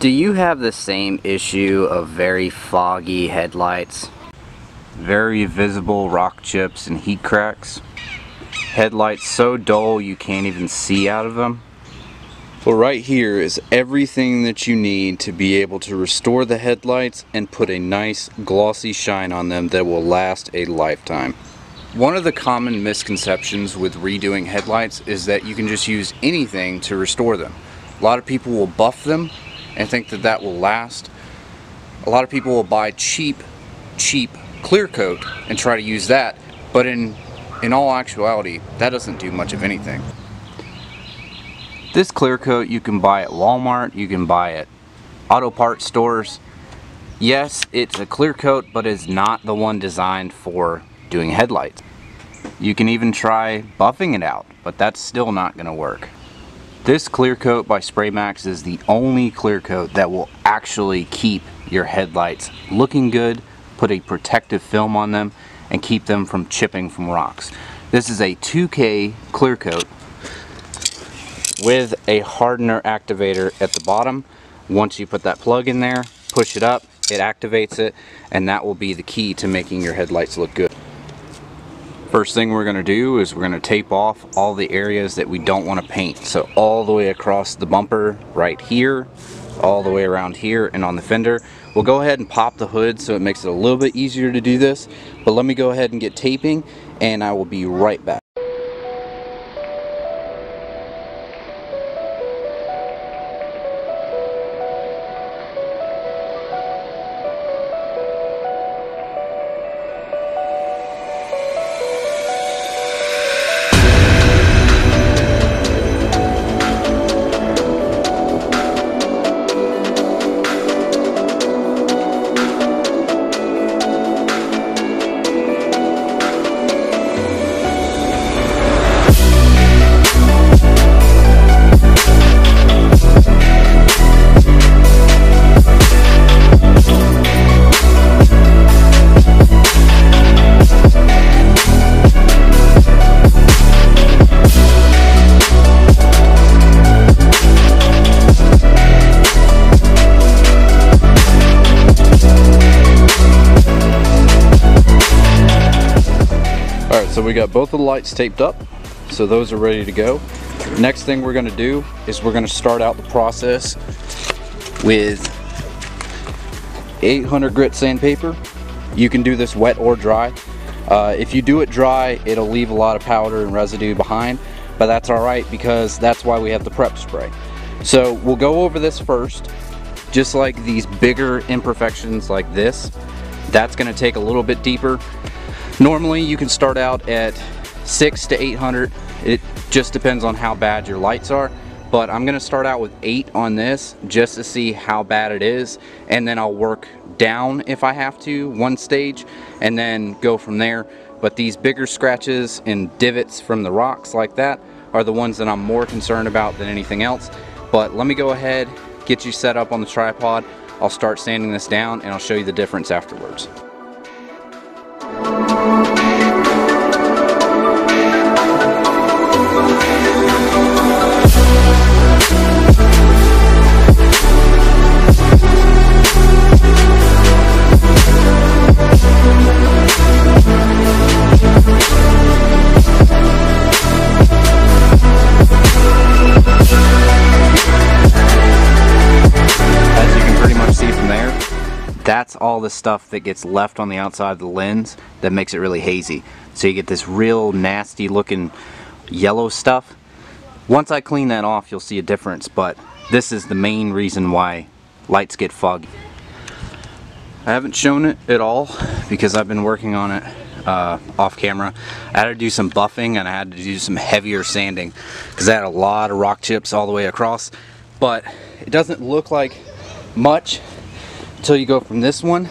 Do you have the same issue of very foggy headlights? Very visible rock chips and heat cracks? Headlights so dull you can't even see out of them? Well, right here is everything that you need to be able to restore the headlights and put a nice glossy shine on them that will last a lifetime. One of the common misconceptions with redoing headlights is that you can just use anything to restore them. A lot of people will buff them and think that that will last. A lot of people will buy cheap clear coat and try to use that, but in all actuality, that doesn't do much of anything. This clear coat you can buy at Walmart, you can buy at auto parts stores. Yes, it's a clear coat, but it's not the one designed for doing headlights. You can even try buffing it out, but that's still not going to work. This clear coat by SprayMax is the only clear coat that will actually keep your headlights looking good, put a protective film on them, and keep them from chipping from rocks. This is a 2K clear coat with a hardener activator at the bottom. Once you put that plug in there, push it up, it activates it, and that will be the key to making your headlights look good. First thing we're going to do is we're going to tape off all the areas that we don't want to paint. So all the way across the bumper right here, all the way around here, and on the fender. We'll go ahead and pop the hood so it makes it a little bit easier to do this. But let me go ahead and get taping, and I will be right back. So we got both of the lights taped up, so those are ready to go. Next thing we're going to do is we're going to start out the process with 800 grit sandpaper. You can do this wet or dry. If you do it dry, it'll leave a lot of powder and residue behind, but that's alright because that's why we have the prep spray. So we'll go over this first. Just like these bigger imperfections like this, that's going to take a little bit deeper. Normally you can start out at 600 to 800. It just depends on how bad your lights are, but I'm going to start out with 8 on this just to see how bad it is, and then I'll work down if I have to, one stage, and then go from there. But these bigger scratches and divots from the rocks like that are the ones that I'm more concerned about than anything else. But let me go ahead, get you set up on the tripod. I'll start sanding this down and I'll show you the difference afterwards. That's all the stuff that gets left on the outside of the lens that makes it really hazy. So you get this real nasty looking yellow stuff. Once I clean that off, you'll see a difference, but this is the main reason why lights get foggy. I haven't shown it at all because I've been working on it off camera. I had to do some buffing and I had to do some heavier sanding because I had a lot of rock chips all the way across, but it doesn't look like much until you go from this one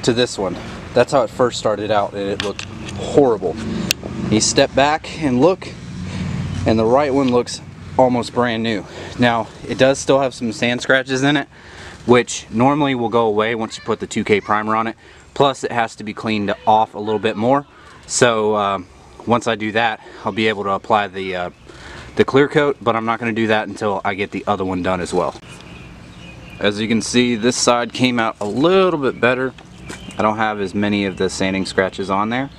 to this one. That's how it first started out, and it looked horrible. You step back and look, and the right one looks almost brand new. Now, it does still have some sand scratches in it, which normally will go away once you put the 2K primer on it. Plus, it has to be cleaned off a little bit more. So once I do that, I'll be able to apply the clear coat, but I'm not going to do that until I get the other one done as well. As you can see, this side came out a little bit better. I don't have as many of the sanding scratches on there.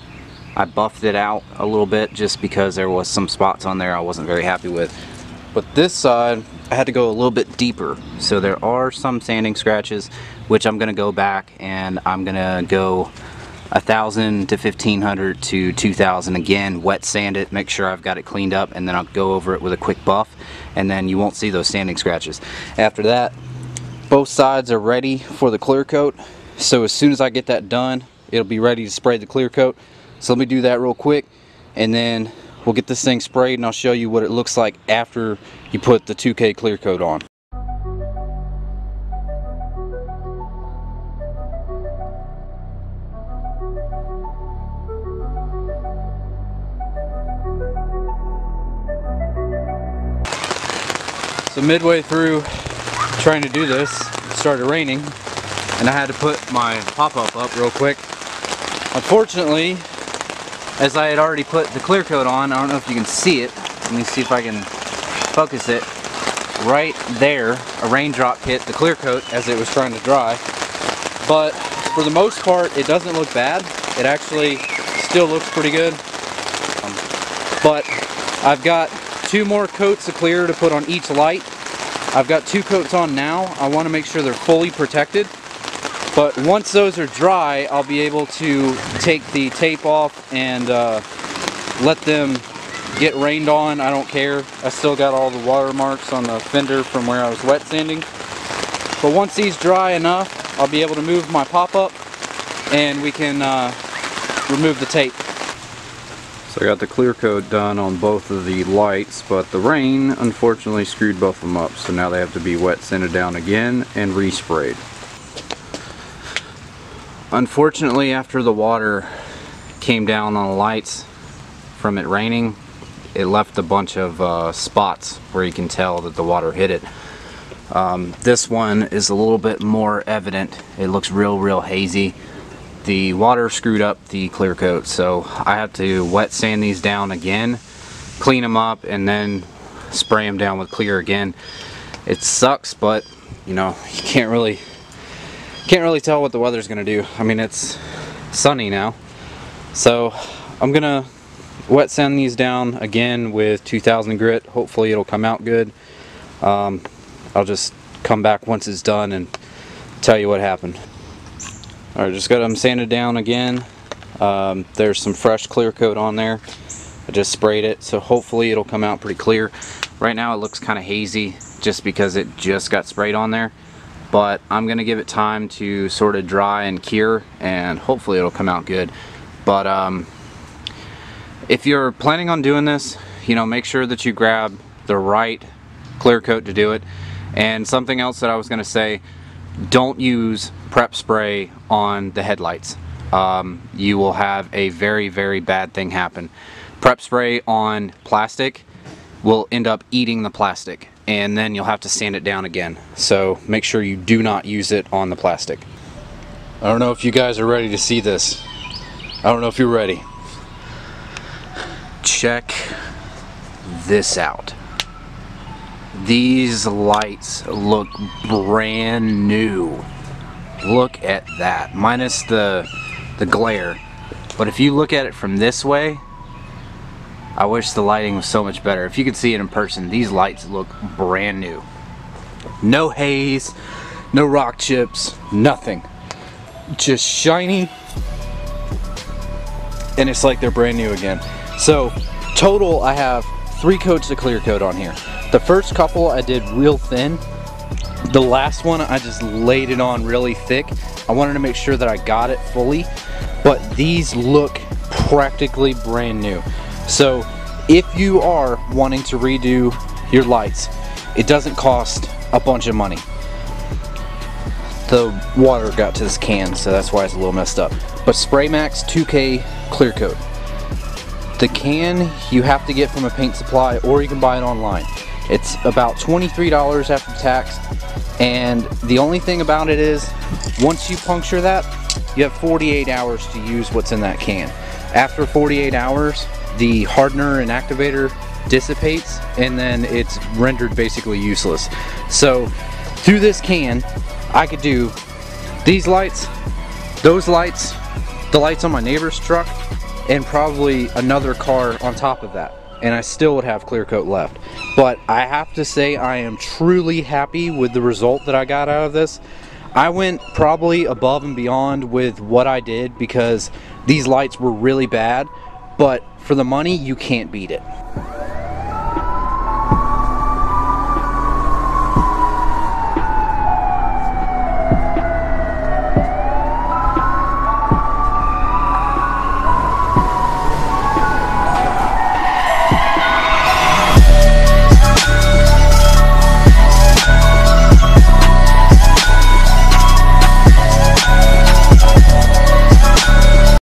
I buffed it out a little bit just because there was some spots on there I wasn't very happy with. But this side, I had to go a little bit deeper. So there are some sanding scratches, which I'm gonna go back and I'm gonna go 1,000 to 1,500 to 2,000 again, wet sand it, make sure I've got it cleaned up, and then I'll go over it with a quick buff, and then you won't see those sanding scratches. After that, both sides are ready for the clear coat. So as soon as I get that done, it'll be ready to spray the clear coat. So let me do that real quick, and then we'll get this thing sprayed and I'll show you what it looks like after you put the 2K clear coat on. So midway through trying to do this, it started raining and I had to put my pop-up up real quick. Unfortunately, as I had already put the clear coat on, I don't know if you can see it. Let me see if I can focus it. Right there, a raindrop hit the clear coat as it was trying to dry. But for the most part, it doesn't look bad. It actually still looks pretty good. But I've got 2 more coats of clear to put on each light. I've got 2 coats on now. I want to make sure they're fully protected. But once those are dry, I'll be able to take the tape off and let them get rained on. I don't care. I still got all the water marks on the fender from where I was wet sanding. But once these dry enough, I'll be able to move my pop-up and we can remove the tape. So I got the clear coat done on both of the lights, but the rain unfortunately screwed both of them up. So now they have to be wet sanded down again and resprayed. Unfortunately, after the water came down on the lights from it raining, it left a bunch of spots where you can tell that the water hit it. This one is a little bit more evident. It looks real hazy. The water screwed up the clear coat, so I have to wet sand these down again, clean them up, and then spray them down with clear again. It sucks, but you know, you can't really tell what the weather's gonna do. I mean, it's sunny now, so I'm gonna wet sand these down again with 2000 grit. Hopefully it'll come out good. I'll just come back once it's done and tell you what happened. Alright, just got them sanded down again. There's some fresh clear coat on there. I just sprayed it, so hopefully it'll come out pretty clear. Right now it looks kind of hazy just because it just got sprayed on there. But I'm going to give it time to sort of dry and cure, and hopefully it'll come out good. But if you're planning on doing this, you know, make sure that you grab the right clear coat to do it. And something else that I was going to say, don't use prep spray on the headlights. You will have a very bad thing happen. Prep spray on plastic will end up eating the plastic, and then you'll have to sand it down again. So make sure you do not use it on the plastic. I don't know if you guys are ready to see this. I don't know if you're ready. Check this out. These lights look brand new. Look at that, minus the glare. But if you look at it from this way, I wish the lighting was so much better. If you could see it in person, these lights look brand new. No haze, no rock chips, nothing. Just shiny, and it's like they're brand new again. So total, I have 3 coats of clear coat on here. The first couple I did real thin. The last one I just laid it on really thick. I wanted to make sure that I got it fully, but these look practically brand new. So if you are wanting to redo your lights, it doesn't cost a bunch of money. The water got to this can, so that's why it's a little messed up. But Spray Max 2K clear coat. The can you have to get from a paint supply, or you can buy it online. It's about $23 after tax, and the only thing about it is, once you puncture that, you have 48 hours to use what's in that can. After 48 hours, the hardener and activator dissipates, and then it's rendered basically useless. So through this can, I could do these lights, those lights, the lights on my neighbor's truck, and probably another car on top of that, and I still would have clear coat left. But I have to say I am truly happy with the result that I got out of this. I went probably above and beyond with what I did because these lights were really bad, but for the money you can't beat it.